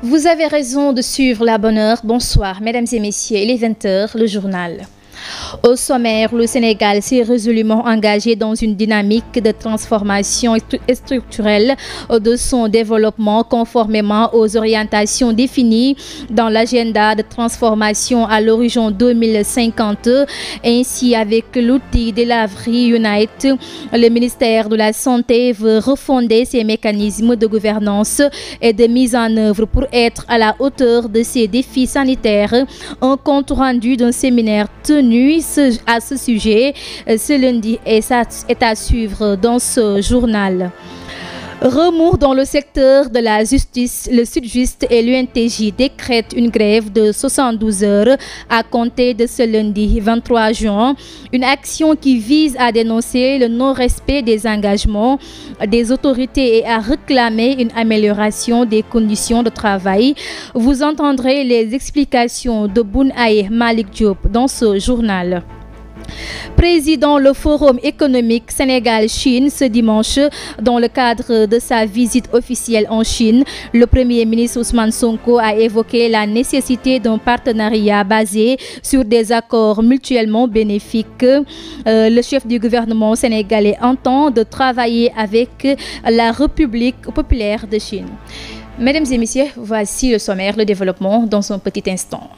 Vous avez raison de suivre la bonne heure. Bonsoir, mesdames et messieurs, il est 20h, le journal. Au sommaire, le Sénégal s'est résolument engagé dans une dynamique de transformation structurelle de son développement conformément aux orientations définies dans l'agenda de transformation à l'horizon 2050. Ainsi, avec l'outil Delivery Unite, le ministère de la Santé veut refonder ses mécanismes de gouvernance et de mise en œuvre pour être à la hauteur de ces défis sanitaires. Un compte rendu d'un séminaire tenu à ce sujet ce lundi est à suivre dans ce journal. Remous dans le secteur de la justice, le Sud-Just et l'UNTJ décrètent une grève de 72 heures à compter de ce lundi 23 juin. Une action qui vise à dénoncer le non-respect des engagements des autorités et à réclamer une amélioration des conditions de travail. Vous entendrez les explications de Bounaye Malik Diop dans ce journal. Président le Forum économique Sénégal-Chine ce dimanche, dans le cadre de sa visite officielle en Chine, le Premier ministre Ousmane Sonko a évoqué la nécessité d'un partenariat basé sur des accords mutuellement bénéfiques. Le chef du gouvernement sénégalais entend de travailler avec la République populaire de Chine. Mesdames et messieurs, voici le sommaire, le développement dans un petit instant.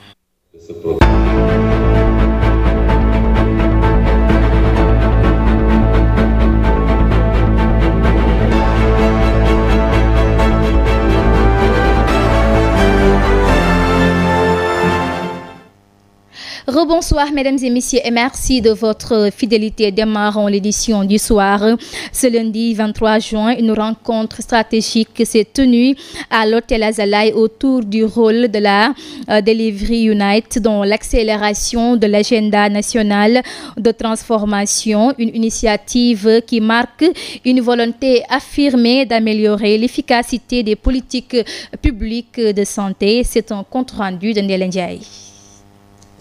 Rebonsoir mesdames et messieurs et merci de votre fidélité. Démarrons l'édition du soir. Ce lundi 23 juin, une rencontre stratégique s'est tenue à l'hôtel Azalaï autour du rôle de la Delivery Unite dans l'accélération de l'agenda national de transformation, une initiative qui marque une volonté affirmée d'améliorer l'efficacité des politiques publiques de santé. C'est un compte rendu de Ndella Ndiaye.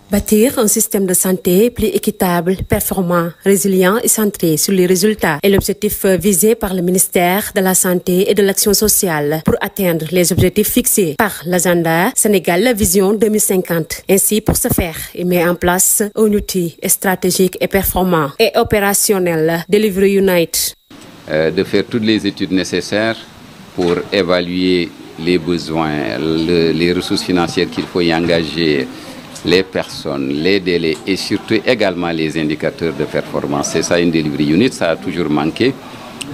Bâtir un système de santé plus équitable, performant, résilient et centré sur les résultats est l'objectif visé par le ministère de la Santé et de l'Action sociale pour atteindre les objectifs fixés par l'agenda Sénégal Vision 2050. Ainsi, pour ce faire, il met en place un outil stratégique et performant et opérationnel, Delivery Unite. De faire toutes les études nécessaires pour évaluer les besoins, les ressources financières qu'il faut y engager, les personnes, les délais et surtout également les indicateurs de performance. C'est ça une delivery unit, ça a toujours manqué.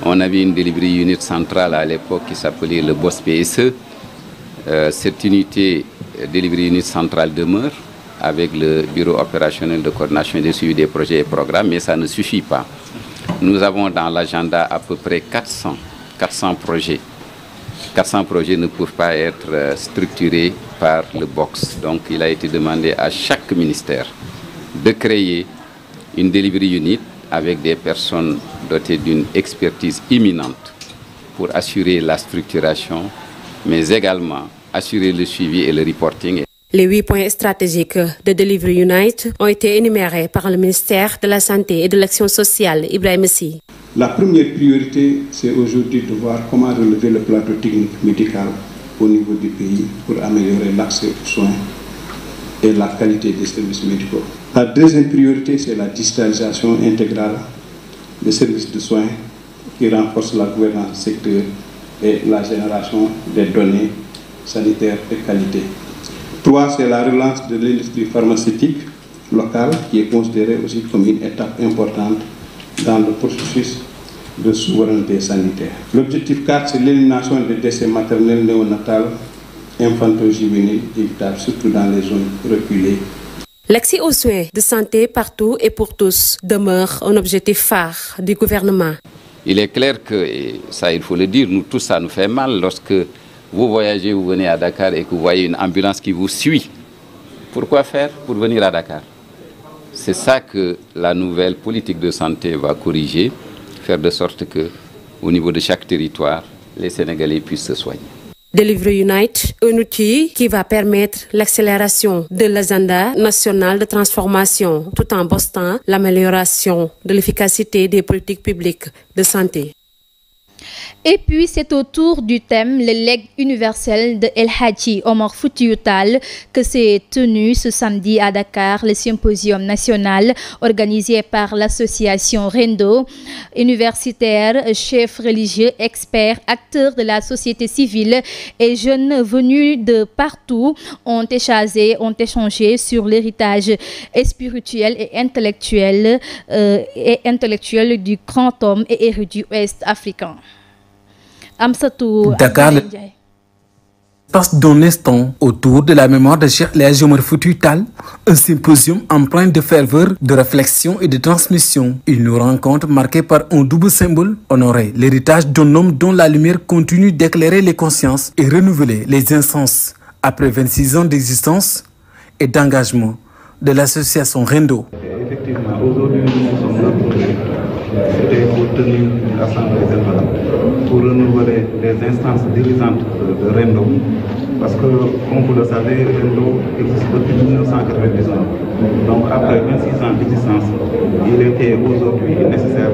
On avait une delivery unit centrale à l'époque qui s'appelait le BOSS PSE. Cette unité delivery unit centrale demeure avec le bureau opérationnel de coordination et de suivi des projets et programmes, mais ça ne suffit pas. Nous avons dans l'agenda à peu près 400 projets. 400 projets ne peuvent pas être structurés par le box. Donc il a été demandé à chaque ministère de créer une delivery unit avec des personnes dotées d'une expertise imminente pour assurer la structuration, mais également assurer le suivi et le reporting. Les 8 points stratégiques de Delivery Unite ont été énumérés par le ministère de la Santé et de l'Action sociale, Ibrahim Sy. La première priorité, c'est aujourd'hui de voir comment relever le plateau technique médical au niveau du pays pour améliorer l'accès aux soins et la qualité des services médicaux. La deuxième priorité, c'est la digitalisation intégrale des services de soins qui renforce la gouvernance du secteur et la génération des données sanitaires de qualité. 3, c'est la relance de l'industrie pharmaceutique locale qui est considérée aussi comme une étape importante dans le processus de souveraineté sanitaire. L'objectif 4, c'est l'élimination des décès maternels, néonatals, infanto-juvéniles évitables, surtout dans les zones reculées. L'accès aux soins de santé partout et pour tous demeure un objectif phare du gouvernement. Il est clair que, et ça il faut le dire, nous tous ça nous fait mal lorsque vous voyagez, vous venez à Dakar et que vous voyez une ambulance qui vous suit. Pourquoi faire pour venir à Dakar? C'est ça que la nouvelle politique de santé va corriger, faire de sorte que, au niveau de chaque territoire, les Sénégalais puissent se soigner. Delivery Unite, un outil qui va permettre l'accélération de l'agenda national de transformation, tout en boostant l'amélioration de l'efficacité des politiques publiques de santé. Et puis c'est au tour du thème le legs universel de El Hadji Omar Foutiyou Tall que s'est tenu ce samedi à Dakar le symposium national organisé par l'association Rendo, universitaires, chefs religieux, experts, acteurs de la société civile et jeunes venus de partout ont échangé sur l'héritage spirituel et intellectuel du grand homme et érudit ouest africain. Dakar passe d'un instant autour de la mémoire de Cheikh El Hadji Omar Foutiyou Tall, un symposium empreint de ferveur, de réflexion et de transmission. Une rencontre marquée par un double symbole, honorer l'héritage d'un homme dont la lumière continue d'éclairer les consciences et renouveler les instances après 26 ans d'existence et d'engagement de l'association Rendo. Effectivement, aujourd'hui nous sommes rapprochés. C'était pour tenir une assemblée générale pour renouveler les instances dirigeantes de Rendo, parce que, comme vous le savez, Rendo existe depuis 1999. Donc, après 26 ans d'existence, il était aujourd'hui nécessaire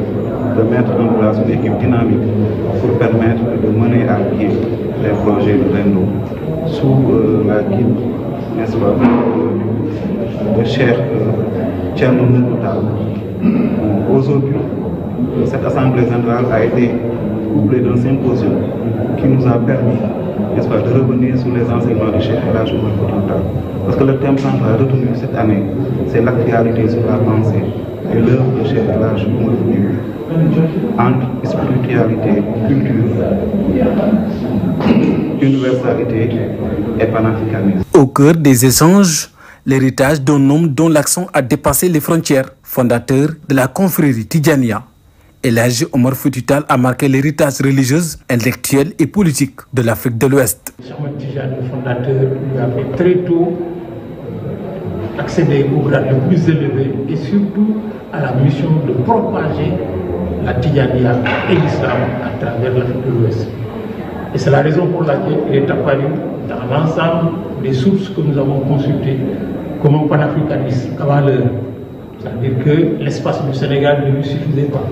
de mettre en place une équipe dynamique pour permettre de mener à pied les projets de Rendo sous la guide, n'est-ce pas, de Cheikh Thierno Nourou Tall. Aujourd'hui, cette assemblée générale a été couplée d'un symposium qui nous a permis, n'est-ce pas, de revenir sur les enseignements de Cheikh El Hadji Omar Foutiyou Tall. Parce que le thème central retenu cette année, c'est l'actualité sur la pensée et l'œuvre de Cheikh El Hadji Omar Foutiyou entre spiritualité, culture, universalité et panafricanisme. Au cœur des échanges, l'héritage d'un homme dont l'accent a dépassé les frontières, fondateur de la confrérie Tidjania. El Hadji Omar Foutiyou Tall a marqué l'héritage religieux, intellectuel et politique de l'Afrique de l'Ouest. Cheikh Tidjani, le fondateur, lui a fait très tôt accéder au grade le plus élevé et surtout à la mission de propager la Tidjania et l'islam à travers l'Afrique de l'Ouest. Et c'est la raison pour laquelle il est apparu dans l'ensemble des sources que nous avons consultées comme un panafricaniste avant l'heure. C'est-à-dire que l'espace du Sénégal ne lui suffisait pas.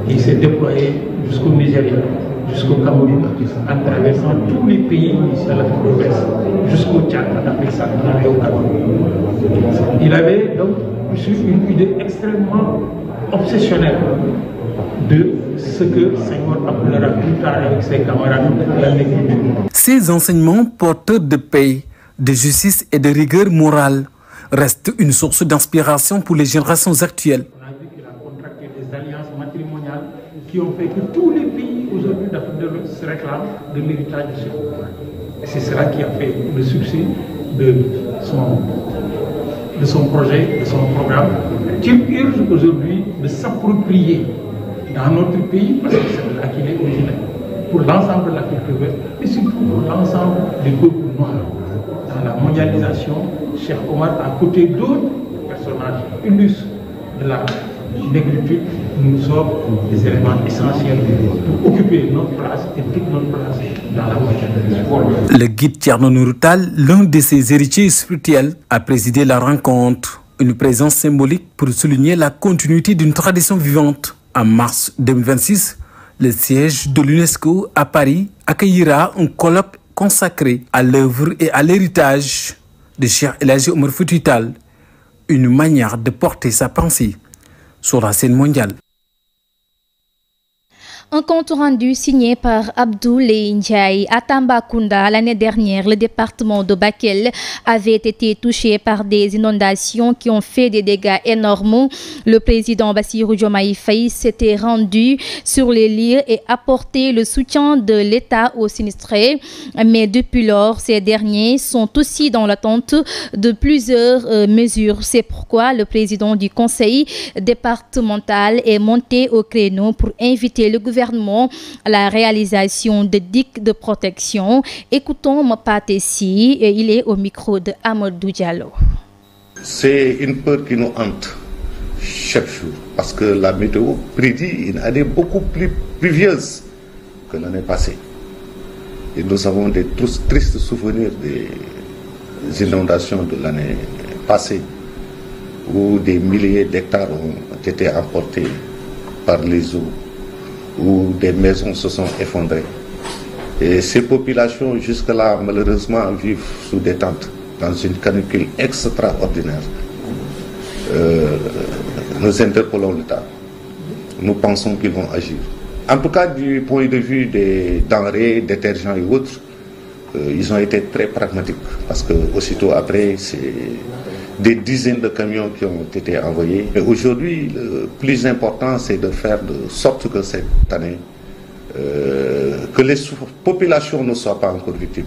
Il s'est déployé jusqu'au Nigeria, jusqu'au Cameroun, en traversant tous les pays de l'Afrique de l'Ouest, jusqu'au Tchad, en Afrique centrale et au Cameroun. Il avait donc une idée extrêmement obsessionnelle de ce que Senghor appellera plus tard avec ses camarades la négritude. Ces enseignements porteurs de paix, de justice et de rigueur morale restent une source d'inspiration pour les générations actuelles. On a vu qu'il a contracté des alliances matrimoniales qui ont fait que tous les pays aujourd'hui d'Afrique de l'Ouest se réclament de l'héritage de Cheikh Omar. Et c'est cela qui a fait le succès de son projet, de son programme, qui urge aujourd'hui de s'approprier dans notre pays, parce que c'est là qu'il est originaire, pour l'ensemble de l'Afrique de l'Ouest, mais surtout pour l'ensemble des peuples noirs. Dans la mondialisation, Cheikh Omar, à côté d'autres personnages illustres de la négritude, nous sommes des éléments essentiels pour occuper notre place et toute notre place dans la mondialisation. Le guide Thierno Nourou Tall, l'un de ses héritiers spirituels, a présidé la rencontre, une présence symbolique pour souligner la continuité d'une tradition vivante. En mars 2026, le siège de l'UNESCO à Paris accueillera un colloque consacré à l'œuvre et à l'héritage de Cheikh El Hadji Omar Foutiyou Tall, une manière de porter sa pensée sur la scène mondiale. Un compte rendu signé par Abdoulaye Ndiaye à Tambacounda l'année dernière, le département de Bakel avait été touché par des inondations qui ont fait des dégâts énormes. Le président Bassirou Diomaye Faye s'était rendu sur les lieux et apporté le soutien de l'État aux sinistrés. Mais depuis lors, ces derniers sont aussi dans l'attente de plusieurs mesures. C'est pourquoi le président du conseil départemental est monté au créneau pour inviter le gouvernement à la réalisation de digues de protection. Écoutons Mapatessi, il est au micro de Amadou Diallo. C'est une peur qui nous hante chaque jour parce que la météo prédit une année beaucoup plus pluvieuse que l'année passée. Et nous avons des tristes souvenirs des inondations de l'année passée où des milliers d'hectares ont été emportés par les eaux. où des maisons se sont effondrées. Et ces populations, jusque-là, malheureusement, vivent sous des tentes, dans une canicule extraordinaire. Nous interpellons l'État. Nous pensons qu'ils vont agir. En tout cas, du point de vue des denrées, détergents et autres, ils ont été très pragmatiques. Parce que aussitôt après, c'est des dizaines de camions qui ont été envoyés. Mais aujourd'hui, le plus important, c'est de faire de sorte que cette année, que les populations ne soient pas encore victimes.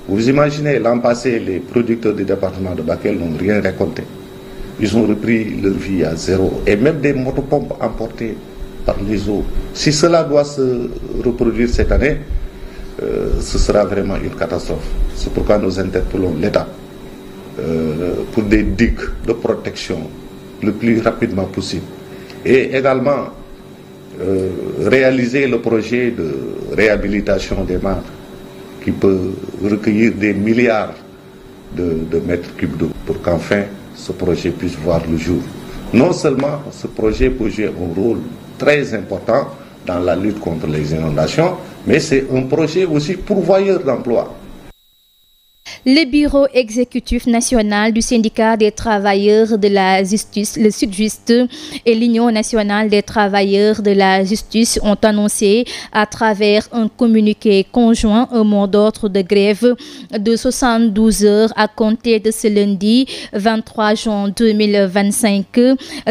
Vous imaginez, l'an passé, les producteurs du département de Bakel n'ont rien récolté. Ils ont repris leur vie à zéro. Et même des motopompes emportées par les eaux. Si cela doit se reproduire cette année, ce sera vraiment une catastrophe. C'est pourquoi nous interpellons l'État pour des digues de protection le plus rapidement possible. Et également réaliser le projet de réhabilitation des mares qui peut recueillir des milliards de mètres cubes d'eau pour qu'enfin ce projet puisse voir le jour. Non seulement ce projet peut jouer un rôle très important dans la lutte contre les inondations, mais c'est un projet aussi pourvoyeur d'emplois. Le bureau exécutif national du syndicat des travailleurs de la justice, le Sud-Just et l'Union nationale des travailleurs de la justice ont annoncé à travers un communiqué conjoint un mot d'ordre de grève de 72 heures à compter de ce lundi 23 juin 2025.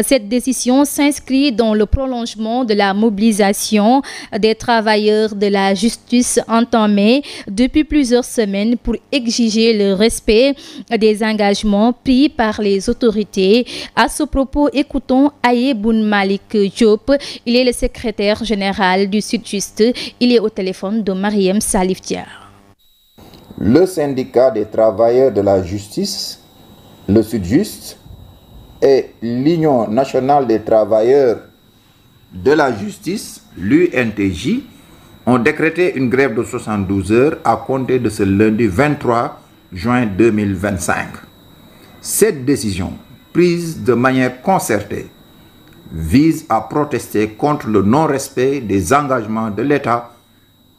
Cette décision s'inscrit dans le prolongement de la mobilisation des travailleurs de la justice entamée depuis plusieurs semaines pour exiger le respect des engagements pris par les autorités. À ce propos, écoutons Ayeboun Malik Diop. Il est le secrétaire général du Sud-Just. Il est au téléphone de Mariam Salif Dia. Le syndicat des travailleurs de la justice, le Sud-Just, et l'Union nationale des travailleurs de la justice, l'UNTJ, ont décrété une grève de 72 heures à compter de ce lundi 23 juin 2025. Cette décision, prise de manière concertée, vise à protester contre le non-respect des engagements de l'État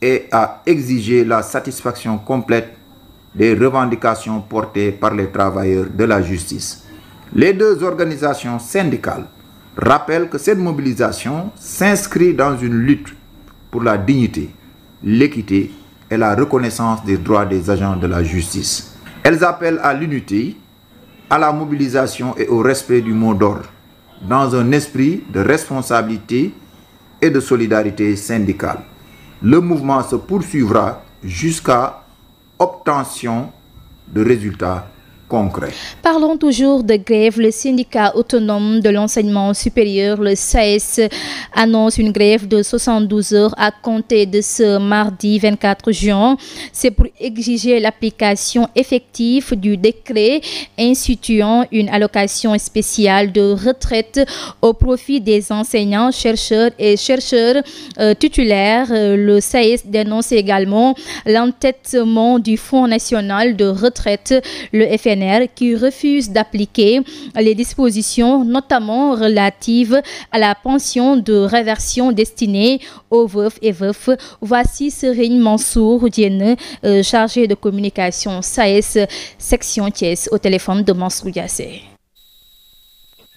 et à exiger la satisfaction complète des revendications portées par les travailleurs de la justice. Les deux organisations syndicales rappellent que cette mobilisation s'inscrit dans une lutte pour la dignité, l'équité et la reconnaissance des droits des agents de la justice. Elles appellent à l'unité, à la mobilisation et au respect du mot d'ordre, dans un esprit de responsabilité et de solidarité syndicale. Le mouvement se poursuivra jusqu'à obtention de résultats concret. Parlons toujours de grève. Le syndicat autonome de l'enseignement supérieur, le SAES, annonce une grève de 72 heures à compter de ce mardi 24 juin. C'est pour exiger l'application effective du décret instituant une allocation spéciale de retraite au profit des enseignants, chercheurs et chercheurs titulaires. Le SAES dénonce également l'entêtement du Fonds national de retraite, le FNR, qui refuse d'appliquer les dispositions notamment relatives à la pension de réversion destinée aux veufs et veufs. Voici Serigne Mansour Diène, chargé de communication SAES section Thiès, au téléphone de Mansour Diassé.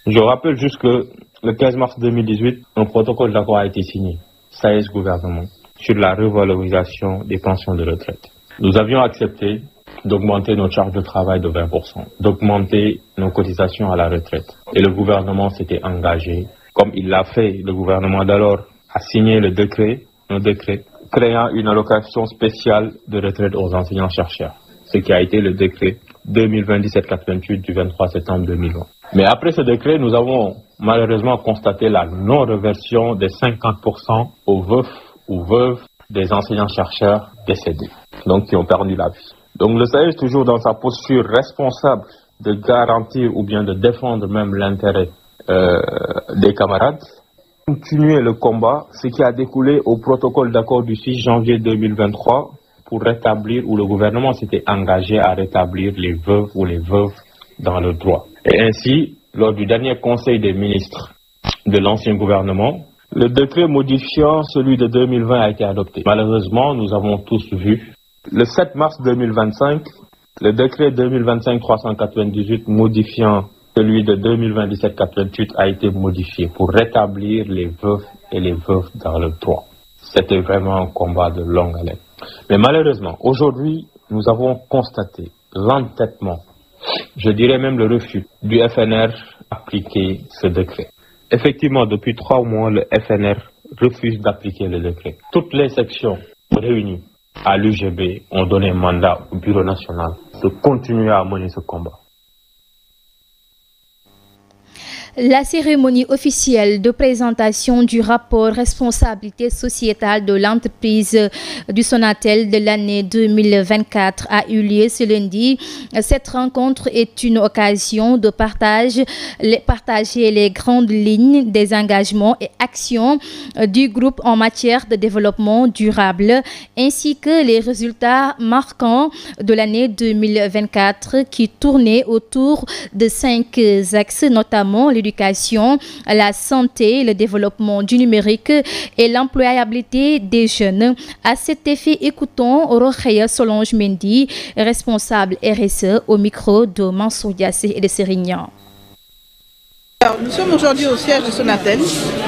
Je rappelle juste que le 15 mars 2018, un protocole d'accord a été signé, SAES gouvernement, sur la revalorisation des pensions de retraite. Nous avions accepté d'augmenter notre charge de travail de 20%, d'augmenter nos cotisations à la retraite. Et le gouvernement s'était engagé, comme il l'a fait, le gouvernement d'alors a signé un décret créant une allocation spéciale de retraite aux enseignants-chercheurs, ce qui a été le décret 2020-1788 du 23 septembre 2020. Mais après ce décret, nous avons malheureusement constaté la non-reversion des 50% aux veufs ou veuves des enseignants-chercheurs décédés, donc qui ont perdu la vie. Donc le SAES, toujours dans sa posture responsable de garantir ou bien de défendre même l'intérêt des camarades, continuer le combat, ce qui a découlé au protocole d'accord du 6 janvier 2023 pour rétablir, où le gouvernement s'était engagé à rétablir les veuves ou les veuves dans le droit. Et ainsi, lors du dernier conseil des ministres de l'ancien gouvernement, Le décret modifiant celui de 2020 a été adopté. Malheureusement, nous avons tous vu. Le 7 mars 2025, le décret 2025-398 modifiant celui de 2020-1788 a été modifié pour rétablir les veufs et les veuves dans le droit. C'était vraiment un combat de longue haleine. Mais malheureusement, aujourd'hui, nous avons constaté l'entêtement, je dirais même le refus du FNR d'appliquer ce décret. Effectivement, depuis 3 mois, le FNR refuse d'appliquer le décret. Toutes les sections réunies à l'UGB ont donné mandat au Bureau national de continuer à mener ce combat. La cérémonie officielle de présentation du rapport responsabilité sociétale de l'entreprise du Sonatel de l'année 2024 a eu lieu ce lundi. Cette rencontre est une occasion de partager les grandes lignes des engagements et actions du groupe en matière de développement durable, ainsi que les résultats marquants de l'année 2024 qui tournaient autour de 5 axes, notamment l'éducation, la santé, le développement du numérique et l'employabilité des jeunes. À cet effet, écoutons Rokhaya Solange Mendy, responsable RSE, au micro de Mansour Diassé et de Sérignan. Nous sommes aujourd'hui au siège de Sonatel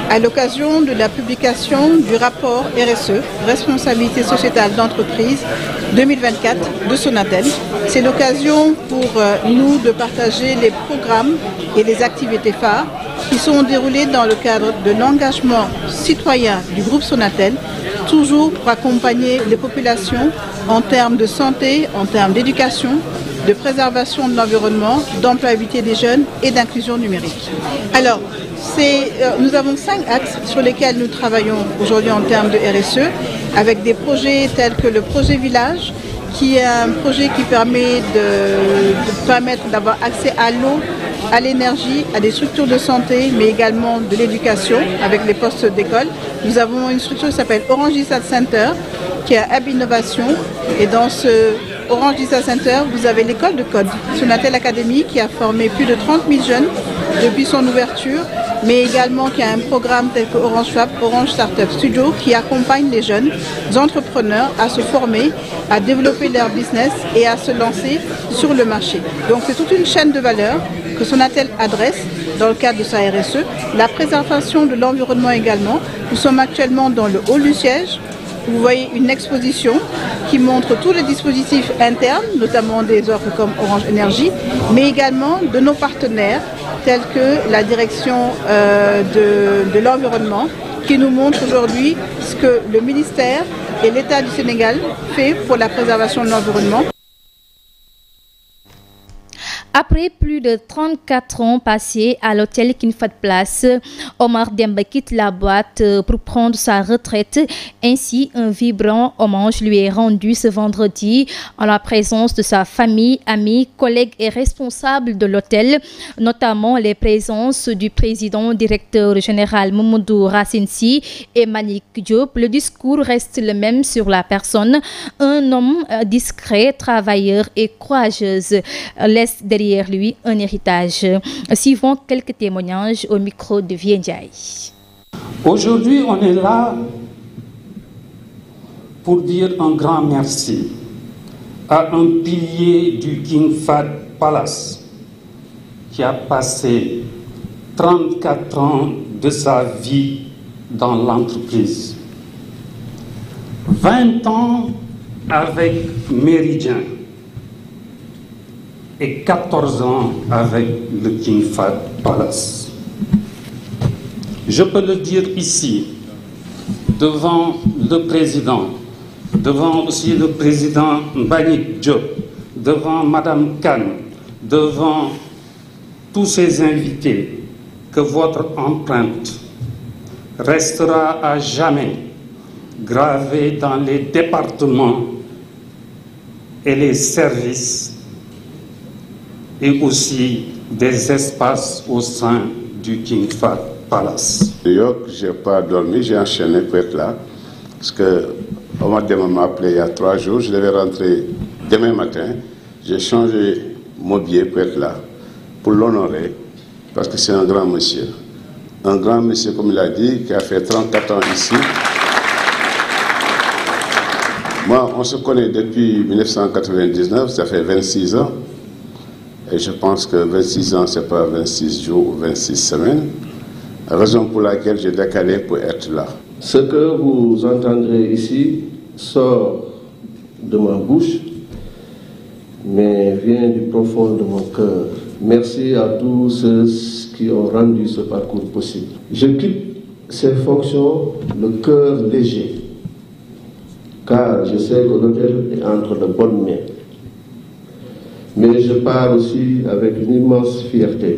à l'occasion de la publication du rapport RSE, responsabilité sociétale d'entreprise 2024 de Sonatel. C'est l'occasion pour nous de partager les programmes et les activités phares qui sont déroulés dans le cadre de l'engagement citoyen du groupe Sonatel, toujours pour accompagner les populations en termes de santé, en termes d'éducation, de préservation de l'environnement, d'employabilité des jeunes et d'inclusion numérique. Alors, nous avons 5 axes sur lesquels nous travaillons aujourd'hui en termes de RSE, avec des projets tels que le projet Village, qui est un projet qui permet permettre d'avoir accès à l'eau, à l'énergie, à des structures de santé, mais également de l'éducation avec les postes d'école. Nous avons une structure qui s'appelle Orange Digital Center, qui est un hub innovation. Et dans ce Orange Digital Center, vous avez l'école de code, Sonatel Academy, qui a formé plus de 30 000 jeunes depuis son ouverture, mais également qui a un programme tel que Orange Fab, Orange Startup Studio, qui accompagne les jeunes entrepreneurs à se former, à développer leur business et à se lancer sur le marché. Donc c'est toute une chaîne de valeur que Sonatel adresse dans le cadre de sa RSE. La préservation de l'environnement également. Nous sommes actuellement dans le hall du siège. Vous voyez une exposition qui montre tous les dispositifs internes, notamment des offres comme Orange Énergie, mais également de nos partenaires, tels que la direction de l'environnement, qui nous montre aujourd'hui ce que le ministère et l'État du Sénégal fait pour la préservation de l'environnement. Après plus de 34 ans passés à l'hôtel King Fahd Place, Omar Demba quitte la boîte pour prendre sa retraite. Ainsi, un vibrant hommage lui est rendu ce vendredi en la présence de sa famille, amis, collègues et responsables de l'hôtel, notamment les présences du président directeur général Mamadou Racine Sy et Manik Diop. Le discours reste le même sur la personne. Un homme discret, travailleur et courageuse laisse derrière lui un héritage. Suivons quelques témoignages au micro de Viendiaï. Aujourd'hui, on est là pour dire un grand merci à un pilier du King Fahd Palace qui a passé 34 ans de sa vie dans l'entreprise. 20 ans avec Méridien et 14 ans avec le King Fahd Palace. Je peux le dire ici, devant le président, devant aussi le président Mbagnick Diop, devant Madame Kane, devant tous ces invités, que votre empreinte restera à jamais gravée dans les départements et les services et aussi des espaces au sein du King Fahd Palace. New York, je n'ai pas dormi, j'ai enchaîné pour être là, parce que Omar Demba m'a appelé il y a 3 jours, je devais rentrer demain matin, j'ai changé mon billet pour être là, pour l'honorer, parce que c'est un grand monsieur. Un grand monsieur, comme il a dit, qui a fait 34 ans ici. Moi, on se connaît depuis 1999, ça fait 26 ans. Et je pense que 26 ans, ce n'est pas 26 jours ou 26 semaines. Raison pour laquelle j'ai décalé pour être là. Ce que vous entendrez ici sort de ma bouche, mais vient du profond de mon cœur. Merci à tous ceux qui ont rendu ce parcours possible. Je quitte ces fonctions le cœur léger, car je sais que l'hôtel est entre de bonnes mains. Mais je pars aussi avec une immense fierté,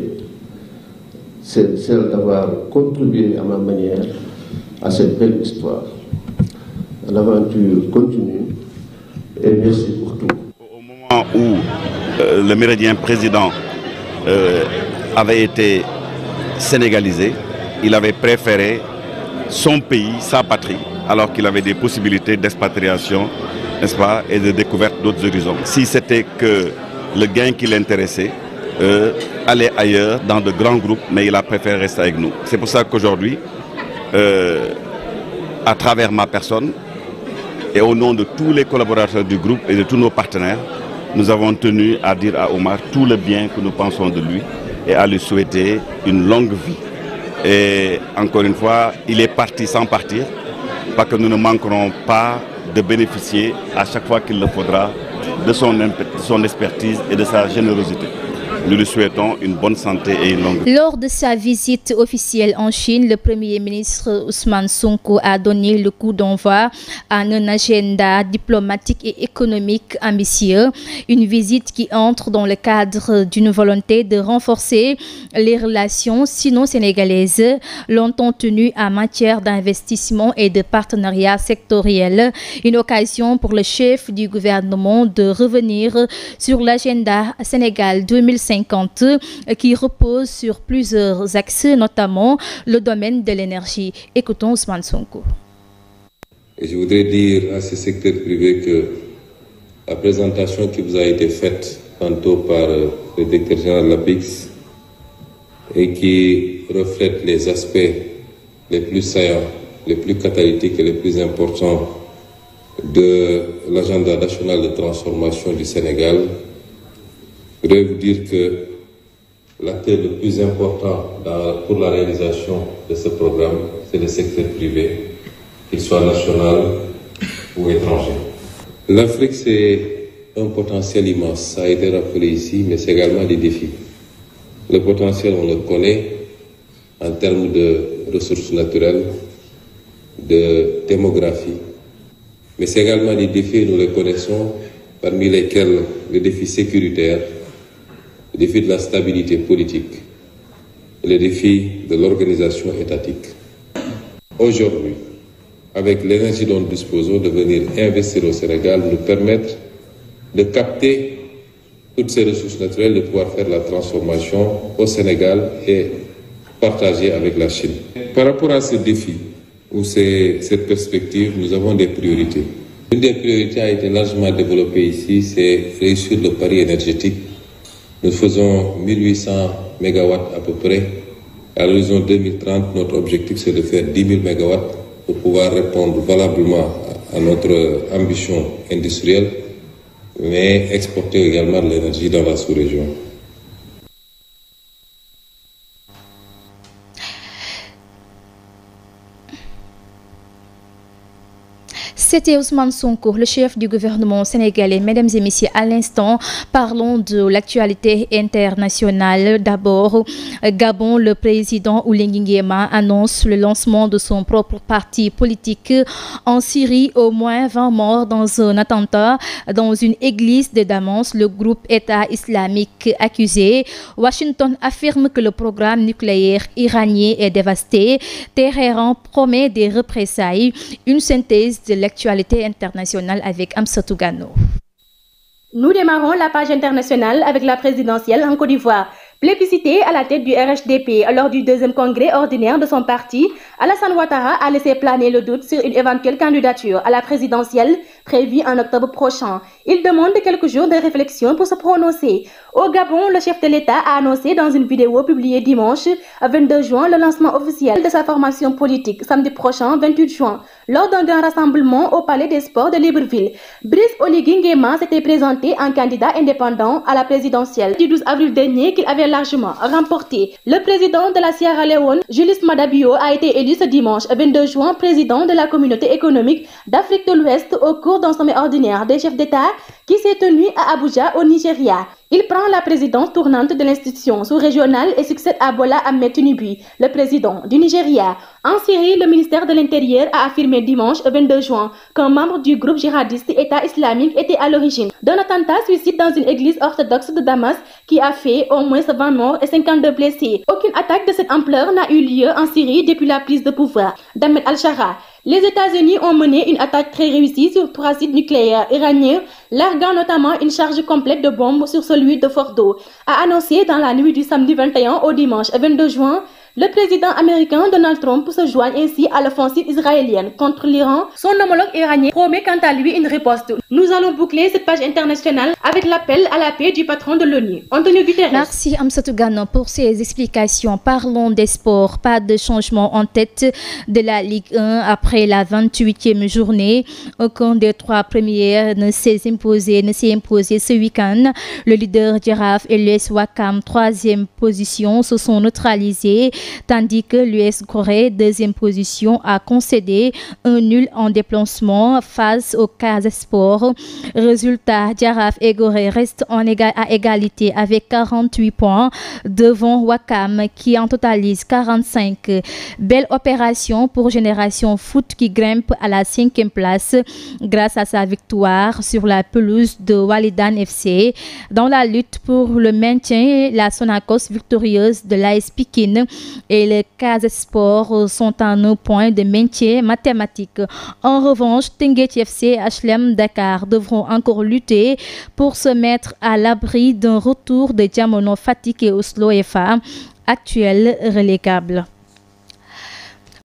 c'est celle d'avoir contribué à ma manière à cette belle histoire. L'aventure continue et merci pour tout. Au moment où le Méridien président avait été sénégalisé, il avait préféré son pays, sa patrie, alors qu'il avait des possibilités d'expatriation, n'est-ce pas, et de découverte d'autres horizons. Si c'était que le gain qui l'intéressait, aller ailleurs dans de grands groupes, mais il a préféré rester avec nous. C'est pour ça qu'aujourd'hui, à travers ma personne et au nom de tous les collaborateurs du groupe et de tous nos partenaires, nous avons tenu à dire à Omar tout le bien que nous pensons de lui et à lui souhaiter une longue vie. Et encore une fois, il est parti sans partir, parce que nous ne manquerons pas de bénéficier à chaque fois qu'il le faudra de son expertise et de sa générosité. Nous lui souhaitons une bonne santé et une longue vie. Lors de sa visite officielle en Chine, le Premier ministre Ousmane Sonko a donné le coup d'envoi à un agenda diplomatique et économique ambitieux. Une visite qui entre dans le cadre d'une volonté de renforcer les relations sino-sénégalaises longtemps tenues en matière d'investissement et de partenariat sectoriel. Une occasion pour le chef du gouvernement de revenir sur l'agenda Sénégal 2050 qui repose sur plusieurs axes, notamment le domaine de l'énergie. Écoutons Ousmane Sonko. Et je voudrais dire à ce secteur privé que la présentation qui vous a été faite tantôt par le directeur général de l'APIX et qui reflète les aspects les plus saillants, les plus catalytiques et les plus importants de l'agenda national de transformation du Sénégal. Je voudrais vous dire que l'acteur le plus important pour la réalisation de ce programme, c'est le secteur privé, qu'il soit national ou étranger. L'Afrique, c'est un potentiel immense, ça a été rappelé ici, mais c'est également des défis. Le potentiel, on le connaît en termes de ressources naturelles, de démographie, mais c'est également des défis, nous les connaissons, parmi lesquels le défi sécuritaire, le défi de la stabilité politique et le défi de l'organisation étatique. Aujourd'hui, avec l'énergie dont nous disposons, de venir investir au Sénégal, nous permettre de capter toutes ces ressources naturelles, de pouvoir faire la transformation au Sénégal et partager avec la Chine. Par rapport à ce défi ou cette perspective, nous avons des priorités. Une des priorités a été largement développée ici, c'est réussir le pari énergétique. Nous faisons 1800 MW à peu près. À l'horizon 2030, notre objectif c'est de faire 10 000 MW pour pouvoir répondre valablement à notre ambition industrielle, mais exporter également de l'énergie dans la sous-région. C'était Ousmane Sonko, le chef du gouvernement sénégalais. Mesdames et messieurs, à l'instant, parlons de l'actualité internationale. D'abord, Gabon, le président Oulingui Nguema annonce le lancement de son propre parti politique en Syrie. Au moins 20 morts dans un attentat dans une église de Damas. Le groupe État islamique accusé. Washington affirme que le programme nucléaire iranien est dévasté. Téhéran promet des représailles. Une synthèse de l'actualité internationale avec Amsatou Gano. Nous démarrons la page internationale avec la présidentielle en Côte d'Ivoire. Plébiscité à la tête du RHDP lors du deuxième congrès ordinaire de son parti, Alassane Ouattara a laissé planer le doute sur une éventuelle candidature à la présidentielle prévue en octobre prochain. Il demande quelques jours de réflexion pour se prononcer. Au Gabon, le chef de l'État a annoncé dans une vidéo publiée dimanche 22 juin le lancement officiel de sa formation politique samedi prochain 28 juin lors d'un grand rassemblement au Palais des Sports de Libreville. Brice Oligui Nguema s'était présenté en candidat indépendant à la présidentielle du 12 avril dernier qu'il avait largement remporté. Le président de la Sierra Leone, Julius Maada Bio, a été élu ce dimanche 22 juin président de la communauté économique d'Afrique de l'Ouest au cours d'un sommet ordinaire des chefs d'État qui s'est tenu à Abuja au Nigeria. Il prend la présidence tournante de l'institution sous-régionale et succède à Bola Ahmed Tinubu, le président du Nigeria. En Syrie, le ministère de l'Intérieur a affirmé dimanche 22 juin qu'un membre du groupe djihadiste État islamique était à l'origine d'un attentat suicide dans une église orthodoxe de Damas qui a fait au moins 20 morts et 52 blessés. Aucune attaque de cette ampleur n'a eu lieu en Syrie depuis la prise de pouvoir d'Ahmed al-Shara. Les États-Unis ont mené une attaque très réussie sur 3 sites nucléaires iraniens, larguant notamment une charge complète de bombes sur celui de Fordo, a annoncé dans la nuit du samedi 21 au dimanche 22 juin. Le président américain Donald Trump se joint ainsi à l'offensive israélienne contre l'Iran. Son homologue iranien promet quant à lui une riposte. Nous allons boucler cette page internationale avec l'appel à la paix du patron de l'ONU, Antonio Guterres. Merci Amsatou Gano pour ces explications. Parlons des sports. Pas de changement en tête de la Ligue 1 après la 28e journée. Aucun des 3 premiers ne s'est imposé ce week-end. Le leader Giraffe et l'US Ouakam, 3e position, se sont neutralisés, tandis que l'US Gorée, 2e position, a concédé un nul en déplacement face au Casa Sport. Résultat, Giraffe et Gorée restent à égalité avec 48 points devant Ouakam qui en totalise 45. Belle opération pour Génération Foot qui grimpe à la 5e place grâce à sa victoire sur la pelouse de Walidan FC. Dans la lutte pour le maintien, la Sonacos victorieuse de l'AS Pikine et le Casa Sport sont à un point de maintien mathématique. En revanche, Teungueth FC et HLM Dakar devront encore lutter pour se mettre à l'abri d'un retour de Diamono Fatick et Oslo FA, actuels relégables.